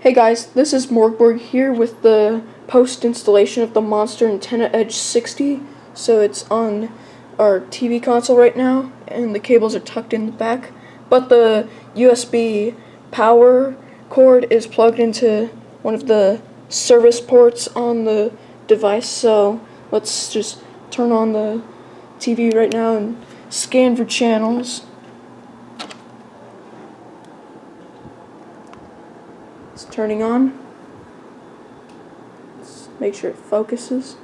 Hey guys, this is MORGBORG here with the post-installation of the Monster Antenna Edge 60. So it's on our TV console right now, and the cables are tucked in the back. But the USB power cord is plugged into one of the service ports on the device. So let's just turn on the TV right now and scan for channels. It's turning on. Let's make sure it focuses.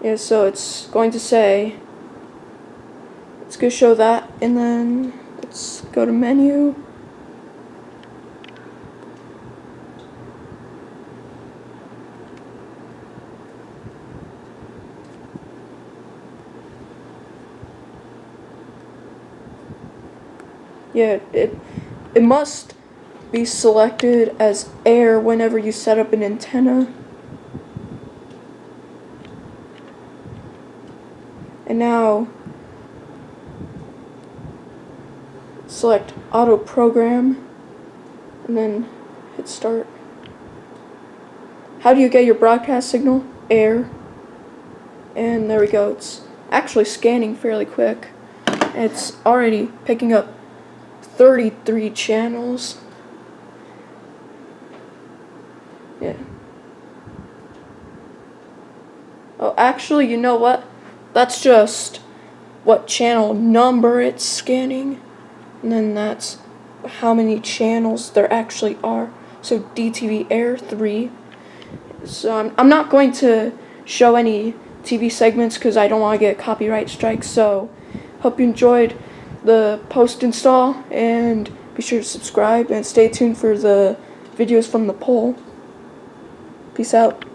Yeah, so it's going to say, let's go show that, and then let's go to menu. Yeah, it must be selected as air whenever you set up an antenna. And now select auto program and then hit start. How do you get your broadcast signal? Air. And there we go. It's actually scanning fairly quick. It's already picking up 33 channels. Yeah. Oh, actually, you know what? That's just what channel number it's scanning. And then that's how many channels there actually are. So DTV Air 3. So I'm not going to show any TV segments because I don't want to get copyright strikes. So hope you enjoyed the post install, and be sure to subscribe and stay tuned for the videos from the poll. Peace out.